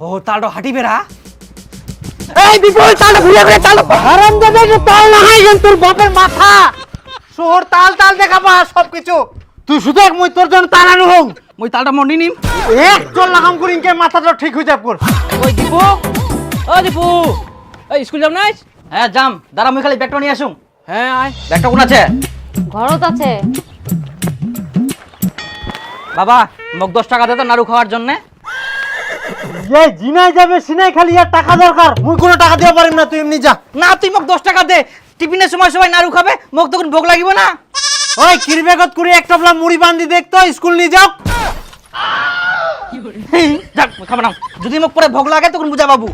ও তালটা হাঁটি বেড়া এই বিপুল তালটা ঘুরে ঘুরে তাল হারাম দেবে যে তাল না হয় তোর বাপের মাথা শহর তাল তাল দেখাবা সবকিছু তুই শুধু এক মই তোর জন্য তাল আনু হোক মই তালটা মন্ডি নিম এক চল লাগাম করি ইনকে মাথাটা ঠিক হয়ে যাব কর ওই দীপু ও দীপু এই স্কুল যাম নাই? হ্যাঁ যাম দাঁড়া মই খালি ব্যাগটা নিয়ে আসুম হ্যাঁ আয়। ব্যাগটা কোন আছে ঘরত আছে। বাবা মোক 10 টাকা দে তো নাড়ু খাওয়ার জন্য এই জিনাই যাবে সিনাই খালি আর টাকা দরকার মুই কোনো টাকা দিতে পারিম না তুই এমনি যা না তুই মোক 10 টাকা দে টিফিনের সময় সবাই নাড়ু খাবে মোক তখন ভোগ লাগিব না ওই কিরবেগত করে একটা বলা মুড়ি বাঁধি দেখতো স্কুল নিয়ে যাও যাক খাবো না যদি মোক পরে ভোগ লাগে তখন বুঝা বাবু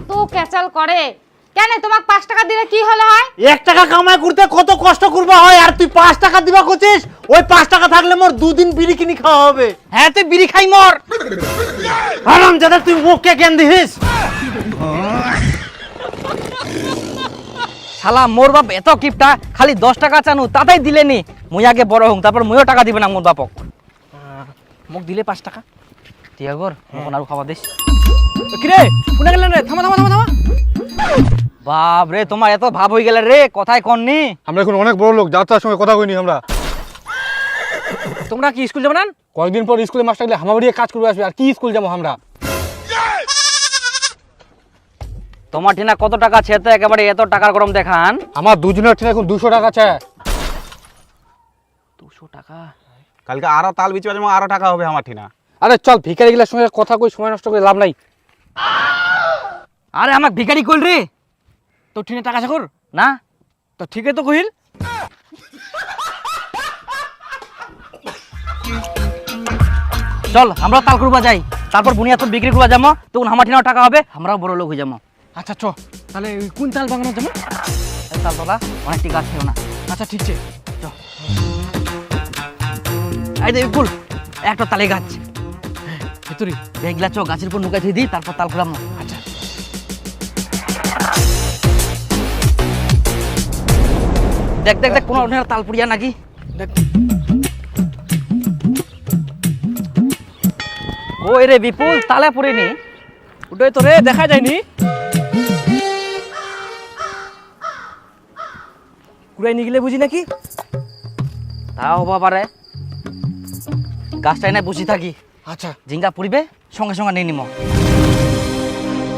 তো ক্যাচাল করে কেন তোমাকে 5 টাকা দিলে কি হলো হয় 1 টাকা কামাই করতে কত কষ্ট করবা হয় আর তুই 5 টাকা দিবা কইছিস ওই 5 টাকা থাকলে মোর 2 দিন বিড়ি কিনি খাওয়া হবে হ্যাঁ তুই বিড়ি খাই মর আরাম জাদা তুই মুখকে কেন দিস শালা মোর বাপ এত কিপটা খালি 10 টাকা চানু তাতেই দিলেনি মুই আগে বড় হং তারপর মুইও টাকা দিবে না মোর বাপক মোক দিলে 5 টাকা টিয়াগর মোক নাড়ু খাওয়া দিস কি রে কোনা গেলেন রে থামা থামা থামা থামা বাপ রে তোমার এত ভাব হয়ে গেল রে কথাই কননি আমরা এখন অনেক বড় লোক যাত্রার সঙ্গে কথা কইনি আমরা তোমরা কি স্কুল যাবে না? কয়েকদিন পর স্কুলে মাস্টার গেলে হামাবাড়িয়ে কাজ করবে আসবে আর কি স্কুল যাবো আমরা তোমার ঠিনা কত টাকা আছে তো একেবারে এত টাকার গরম দেখান আমার দুজনের ঠিক এখন 200 টাকা আছে 200 টাকা কালকে আরো তাল বিচে যাবো আরো টাকা হবে আমার ঠিনা আরে চল ভিখারি গিলার সঙ্গে কথা কই সময় নষ্ট করে লাভ নাই আরে আমাক ভিখারি কইল রে তো ঠিনে টাকা আছে কর না তো ঠিকই তো কহিল চল আমরা তাল করবা যাই তারপর বুনিয়া তো বিক্রি করবা যাবো তখন আমার ঠিনাও টাকা হবে আমরাও বড় লোক হয়ে যাবো আচ্ছা চ তাহলে ওই কোন তাল বাগানো যাবো এই তাল তোলা অনেক টিকা আছে না আচ্ছা ঠিক আছে এই যে বিপুল একটা তালে গাছ ভিতরি বেগলা চ গাছের উপর নুকাই দিই তারপর তাল খুলাম আচ্ছা দেখ দেখ দেখ কোন তাল পুড়িয়া নাকি দেখ ওই রে বিপুল তালে পুড়িনি ওটাই তো রে দেখা যায়নি কুড়াই নিয়ে গেলে বুঝি নাকি তাও হবা পারে গাছটাই নাই বসে থাকি আচ্ছা জিঙ্গা পুড়িবে সঙ্গে সঙ্গে নিয়ে নিম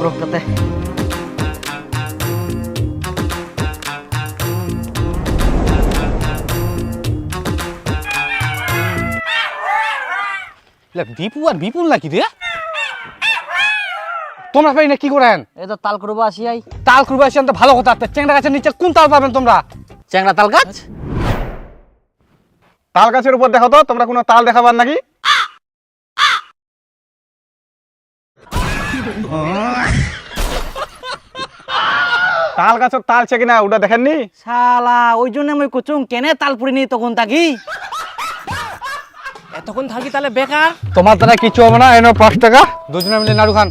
রোগটাতে দীপু আর বিপুল নাকি রে তোমরা পাই না কি করেন এই তো তাল করবো আসি আই তাল করবে আসেন তো ভালো কথা চেংড়া গাছের নিচে কোন তাল পাবেন তোমরা চ্যাংড়া তাল গাছ তাল গাছের উপর দেখো তো তোমরা কোনো তাল দেখাবার নাকি তাল গাছের তাল ছে কিনা ওটা দেখেননি শালা ওই জন্য আমি কুচুং কেনে তাল পুড়িনি তখন তাকি এতক্ষণ থাকি তাহলে বেকার তোমার দ্বারা কিছু হবে না এনো 5 টাকা দুজনে মিলে নাড়ু খান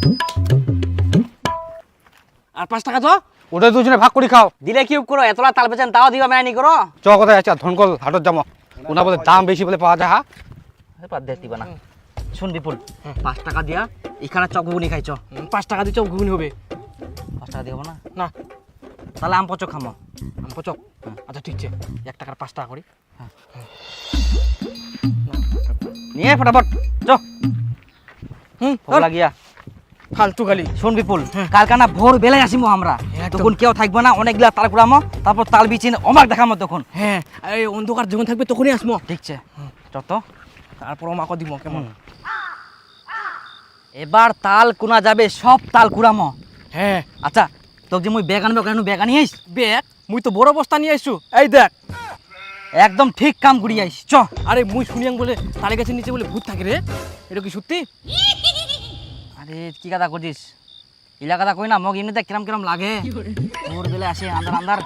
আর 5 টাকা তো ওটা দুজনে ভাগ করে খাও দিলে কি করো এতলা তাল বেচেন তাও দিবা মেনি করো চ কোথায় আছে ধনকল হাটত যাবো ওনা বলে দাম বেশি বলে পাওয়া যায় বাদ দে দিবা না শুন বিপুল 5 টাকা দিয়া এখানে চক ঘুগনি খাইছ 5 টাকা দিতে ঘুগনি হবে 5 টাকা দিব না না তাহলে আম পচক খামো আম পচক আচ্ছা ঠিক আছে 1 টাকার 5 টাকা করি নিয়ে ফটাফট চ ভোগ লাগিয়া ফালতু খালি শোন বিপুল কালকানা ভোর বেলায় আসিমো আমরা তখন কেউ থাকবে না অনেকগুলা তাল কুড়ামো তারপর তাল বিচিন অমাক দেখামো তখন হ্যাঁ এই অন্ধকার যখন থাকবে তখনই আসমো ঠিক আছে যত তারপর আমাকে দিব কেমন এবার তাল কুনা যাবে সব তাল কুড়ামো হ্যাঁ আচ্ছা তোকে যে মুই ব্যাগ আনবো কেন ব্যাগ আনি আইস ব্যাগ মুই তো বড় বস্তা নিয়ে আইসু এই দেখ একদম ঠিক কাম করি আইস চ আরে মুই শুনিয়াং বলে তালে গাছের নিচে বলে ভূত থাকে রে এটা কি সত্যি আরে কি কথা করছিস ইলা কথা কই না মগ এমনিতে কিরম কিরম লাগে ভোর বেলা আসে আন্দার আন্দার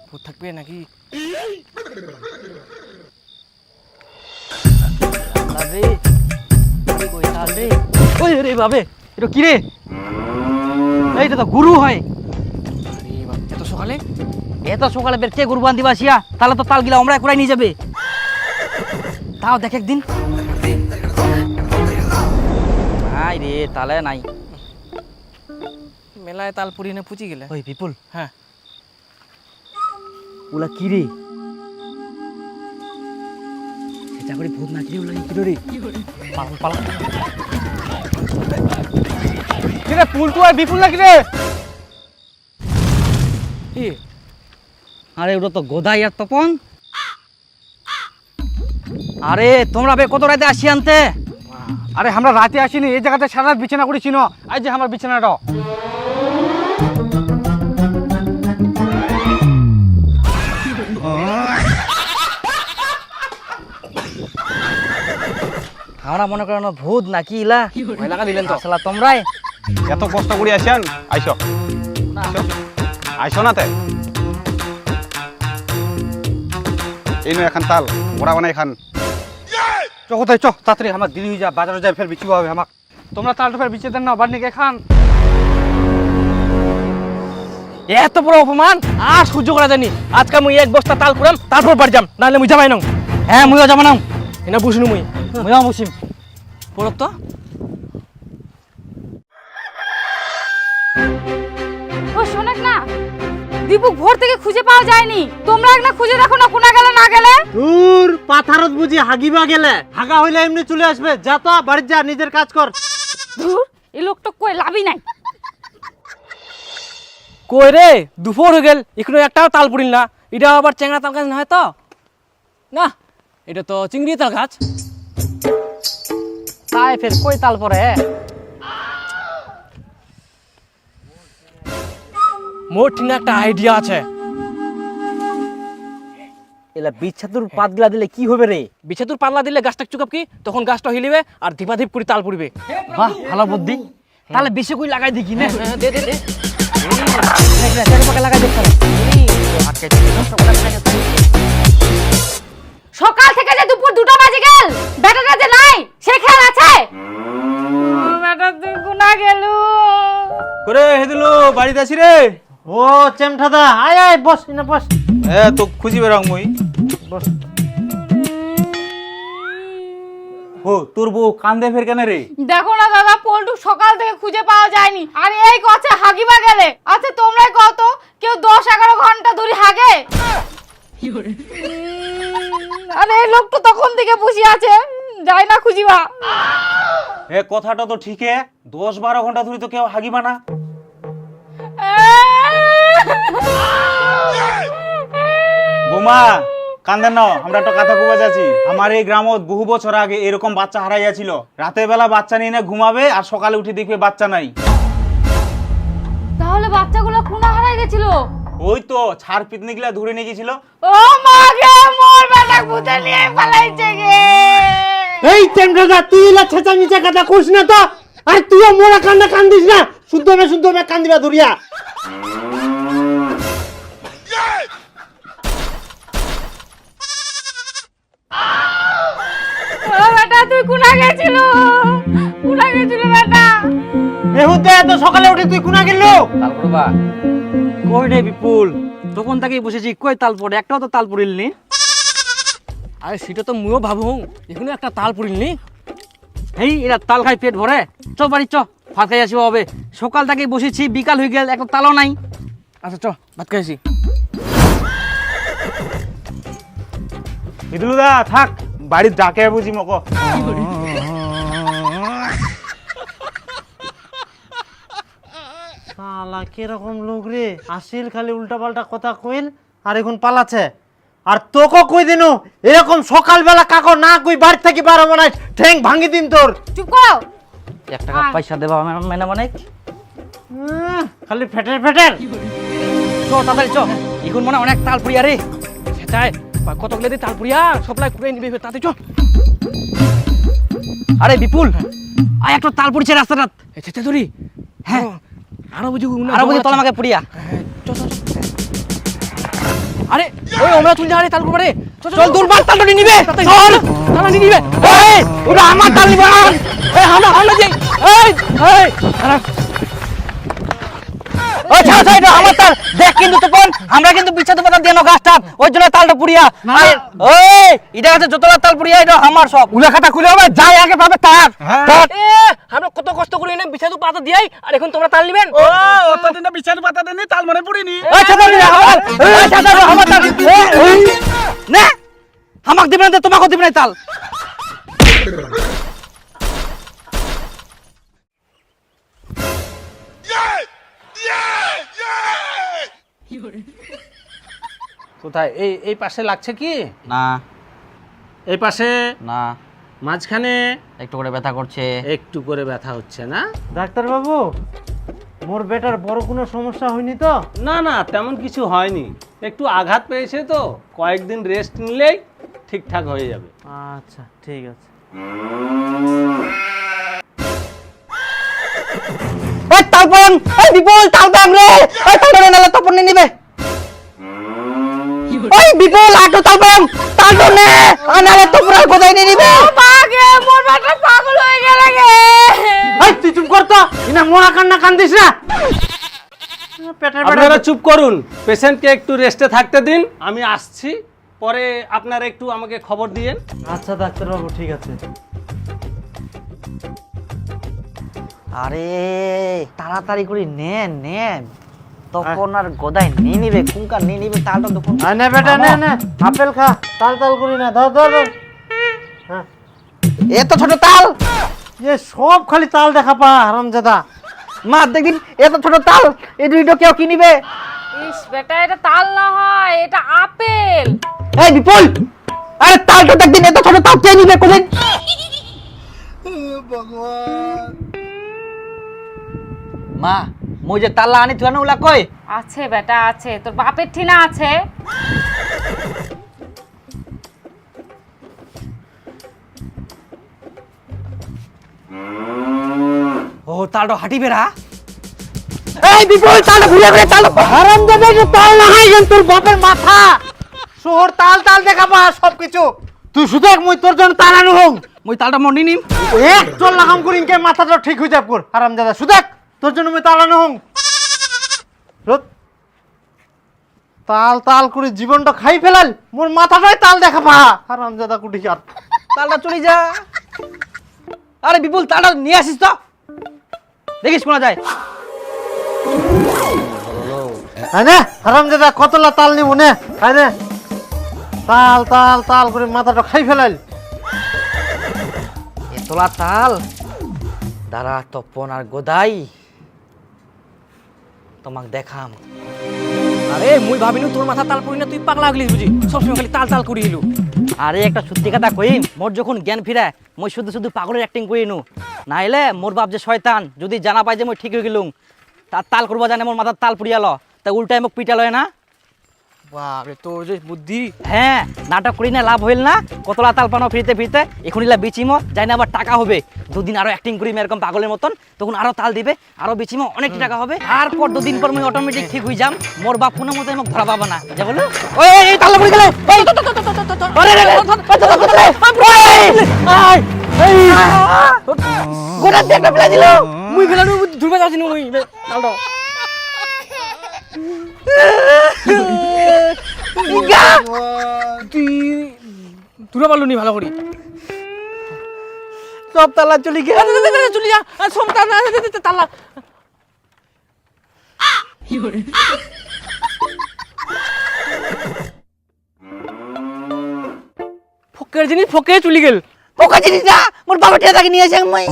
ভূত থাকবে নাকি রে কই তাল রে ওই রে বাবে এটা কি রে এইটা তো গুরু হয় আরে বাবা এত সকালে এত সকালে বের কে গরু বান্ধিবা আসিয়া তাহলে তো তাল গিলা আমরা কুড়াই নিয়ে যাবে তাও দেখ একদিন। নাই রে, তালে নাই। মেলায় তাল পুরি না পুচি গেলে। ওই বিপুল, হ্যাঁ ওলা কি রে? সেটা করে ভূত নাকি ওলা কি রে? পালা পালা কিরে পুলটু আর বিপুল নাকি রে? কি আরে ওটা তো গোদাই আর তপন। আরে তোমরা বে কত রাতে আসি আনতে? আরে আমরা রাতে আসিনি, এই জায়গাতে সারা রাত বিছানা করেছি না। এই যে আমার বিছানাটা। আমরা মনে করেন ভূত নাকি ইলা ভয় লাগা দিলেন তো। আসলা তোমরাই। এত কষ্ট করে আসেন, আইসো আইসো না তে। এই নো এখন তাল বড়া বানাই খান। চ কোথায় চ, তাড়াতাড়ি আমার দেরি হয়ে যা, বাজারে যাই ফের বিচিব হবে আমাক। তোমরা তালটা ফের বিচে দেন না, বাড়ি নিয়ে খান। এত বড় অপমান আর সহ্য করা জানি। আজকে মুই এক বস্তা তাল কুড়াম, তারপর বাড়ি যাম, নাহলে মুই যাবাই নং। হ্যাঁ মুইও যাবো না, এনা বুঝনু মুই। মুইও বসিম। পড়ক তো। ও শোনেন না, দীপু ভোর থেকে খুঁজে পাওয়া যায়নি। তোমরা একটা খুঁজে দেখো না, কোনা গেলে না গেলে। দূর পাথারত বুঝি হাগিবা গেলে, হাগা হইলে এমনি চলে আসবে। যা তো বাড়ি যা, নিজের কাজ কর। ধুর, এই লোকটা কই লাভই নাই। কই রে, দুপুর হয়ে গেল, এখনো একটাও তাল পুরিল না। এটা আবার চেংড়া তাল গাছ না হয় তো? না, এটা তো চিংড়ি তাল গাছ। তাই ফের কই তাল পরে? মোর ঠিক একটা আইডিয়া আছে। এলা বিচ্ছাতুর পাতগুলা দিলে কি হবে রে? বিছেতুর পাল্লা দিলে গাছটা চুকাপ কি, তখন গাছটা হিলিবে আর ধিপাধিপ করে তাল পুড়িবে। বাহ, ভালো বুদ্ধি। তাহলে বেশি কই লাগাই দেখি না। দে দে দে। লাগাই দেখ। সকাল থেকে যে দুপুর 2টা বাজে গেল, বেটাটা যে নাই সে খেয়াল আছে? বেটা তুই কোনা গেলু? করে হেদিলো বাড়িতে আছি রে। ও চেমঠাদা, আয় আয় বস না, বস তো খুঁজি বেরাং মুই। বস। ও তোর বউ কান্দে ফের কেন রে? দেখো না দাদা, পল্টু সকাল থেকে খুঁজে পাওয়া যায়নি। আর এই কথা হাগিবা গেলে। আচ্ছা তোমরাই কত, কেউ 10-11 ঘন্টা ধরে হাগে? আরে এই লোক তো তখন থেকে বসে আছে, যাই না খুঁজিবা। এ কথাটা তো ঠিক, 10-12 ঘন্টা ধরে তো কেউ হাগিবা না। বোমা কান্দেন না, আমরা একটা কথা কইবা যাচ্ছি। আমার এই গ্রামত বহু বছর আগে এরকম বাচ্চা হারাইয়াছিল। রাতের বেলা বাচ্চা নিয়ে না ঘুমাবে আর সকালে উঠে দেখবে বাচ্চা নাই। তাহলে বাচ্চাগুলো কোনা হারাই গেছিল? ওই তো ছাড় পিতনি গুলা ধরে নিয়ে গেছিল। ও মা গে, মোর বেটা ভূতে নিয়ে পালাইছে গে। এই চেমঠাদা, তুই এলা ছেঁচা মিচা কথা কইস না তো। আর তুইও মোরা কান্না কান্দিস না, শুদ্ধ হবে কান্দিবা ধরিয়া। ও বেটা তুই কোনা গেছিল? কোনা গেছিল বেটা? এহুতে এত সকালে উঠে তুই কোনা গেল? তাল পড়বা কই রে বিপুল? তখন থেকেই বসেছি, কই তাল পড়ে? একটাও তো তাল পড়িলনি। আরে সেটা তো মুইও ভাবু, এখনো একটা তাল পুরিল নি। এই এরা তাল খাই পেট ভরে। চ বাড়ি চ, ভাত খাই আসিব হবে। সকাল থেকেই বসেছি, বিকাল হয়ে গেল, একটা তালও নাই। আচ্ছা চ ভাত খাইছি। ইদুলু দা থাক, বাড়ির ডাকে বুঝি মক। শালা কিরকম লোক রে, আসিল খালি উল্টা পাল্টা কথা কইল আর এখন পালাচ্ছে। আর তোকে কই দিনু এরকম সকালবেলা কাকো না কই বাড়ি থেকে বার হবো না, ঠ্যাং ভাঙি দিন তোর। চুপ করো। 1 টাকা পয়সা দেবা মেনা মানে? খালি ফেটের ফেটের। চ তাড়াতাড়ি চ, এখন মনে হয় অনেক তাল পুড়িয়া রে। সেটাই কতগুলো দিয়ে তাল পুরিয়া সপ্লাই করে নিবে, তাতে চ। আরে বিপুল, আয় একটা তাল পুড়ছে রাস্তাটাত। সেটা ধরি। হ্যাঁ, আরো বুঝি আরো বুঝি তলা আমাকে পুড়িয়া। আরে ওই আমরা তুই যারে তাল করবে। চল দূর বাদ, তালটি নিবে। চল তালা নিবে। এই ওটা আমার তাল নিবে। এই আমরা যাই। এই এই ওই ছাড় ছাড়, এটা আমার তাল। দেখ কিন্তু তপন আমরা কিন্তু বিচ্ছেদ পাতা দিয়ে গাছটা ওই জন্য তালটা পুড়িয়া আরে, ওই এটা আছে যতলা তাল পুড়িয়া এটা আমার সব উলা খাতা খুলে হবে যাই আগে পাবে তার তার। এ আমরা কত কষ্ট করে এনে বিছাদু পাতা দিয়াই আর এখন তোমরা তাল নিবেন ও অতদিন বিছান পাতা দেনি তাল মনে পড়িনি এই ছাতা দিলে আমার এই ছাতা দিলে আমার তাল এই, না আমাক দিবেন না তোমাকে দিবেন না তাল কোথায় এই এই পাশে লাগছে কি? না এই পাশে না মাঝখানে একটু করে ব্যথা করছে একটু করে ব্যথা হচ্ছে না? ডাক্তার বাবু মোর বেটার বড় কোনো সমস্যা হয়নি তো? না না তেমন কিছু হয়নি, একটু আঘাত পেয়েছে তো, কয়েকদিন রেস্ট নিলেই ঠিকঠাক হয়ে যাবে। আচ্ছা ঠিক আছে। ওই তালপন ওই বিপুল তাল ব্যাগ রে ওই তাল ধরে নালে তপন নিয়ে নিবে ওই বিপুল আটো তাল ব্যাগ তাল ধরে নে নালে তপন আর কোথায় নিয়ে নিবে পাগে মোর বেটা পাগল হয়ে গেল গে। এই তুই চুপ কর তো, ইনা মোয়া কান্না কান্দিস না। পেটের আপনারা বেটা চুপ করুন, পেশেন্টকে একটু রেস্টে থাকতে দিন, আমি আসছি, পরে আপনারা একটু আমাকে খবর দিয়েন। আচ্ছা ডাক্তার বাবু ঠিক আছে। আরে তাড়াতাড়ি করে নেন নেন তপন আর গোদাই নিয়ে নিবে কুঙ্কা নিয়ে নিবে তালটা তখন আয় নে বেটা নে নে আপেল খা, তাল তাল করি না, ধর ধর ধর। হ্যাঁ এত ছোট তাল এ সব খালি তাল দেখা পা হারামজাদা। মা দেখদিন এত ছোট তাল এই দুইটা কেউ কি নিবে ইস বেটা এটা তাল না হয় এটা আপেল। এই বিপুল আরে তালটা দেখদিন এত ছোট তাল কে নিবে কোদিন মা মই যে তাল্লা আনি তুই না উলা কই আছে বেটা আছে, তোর বাপের ঠিনা আছে। ও তালটা হাঁটি বেরা এই বিপুল তালটা ঘুরে ঘুরে তাল হারামজাদা যে তাল না হয় যেন তোর বাপের মাথা শহর তাল তাল দেখা পা সব কিছু। তুই শুধু এক মই তোর জন্য তাল আনু হোক মই তালটা মন্ডি নিম এক চল লাগাম করি ইনকে মাথাটা ঠিক হয়ে যাব কর হারামজাদা শুধু এক তোর জন্য মই তাল আনু হোক। তাল তাল করে জীবনটা খাই ফেলাল, মোর মাথাটাই তাল দেখা পা হারামজাদা কুটি আর। তালটা চলে যা আরে বিপুল তালটা নিয়ে আসিস তো দেখিস কোনা যায় হ্যাঁ না হারামজাদা কতলা তাল নিব নে, হ্যাঁ না তাল তাল তাল করে মাথাটা খাই ফেলাল। এতলা তাল দাঁড়া তপন আর গোদাই তোমাক দেখাম আরে মুই ভাবিনু তোর মাথা তাল পড়ি না, তুই পাগলা হইলিস বুঝি, সবসময় খালি তাল তাল করি এলু। আরে একটা সত্যি কথা কইম মোর যখন জ্ঞান ফিরায় মই শুধু শুধু পাগলের অ্যাক্টিং করি নু নাইলে মোর বাপ যে শয়তান যদি জানা পাই যে মই ঠিক হয়ে গেলুম তার তাল করবা জানে মোর মাথার তাল পুড়িয়াল তা উল্টাই মোক পিটাল হয় না বাপরে তোর যে বুদ্ধি। হ্যাঁ নাটক করি না লাভ হইল না কতলা তাল পানো ফিরতে ফিরতে এখনইলা বিচিমো যাই না আবার টাকা হবে দুদিন আরো অ্যাক্টিং করি এরকম পাগলের মতন তখন আরো তাল দিবে আরো বিচিমো অনেক টাকা হবে তারপর দুদিন পর মই অটোমেটিক ঠিক হয়ে যাম মোর বাপ কোনো মতে মোক ধরা পাবা না যা বলো ওই এই তাল পড়ে গেলে গোটা দেখতে ফেলে দিল মুই ফেলানু ধুরবে যাচ্ছি মুই তালটা। তুই তুরা পারলু নি ভালো করি সব তালা চলে গেল চলে যা সব তালা ফকের জিনিস ফকে চলে গেল পোকা জিনিস না মোর বাবা টিয়া তাকে নিয়ে আসে মই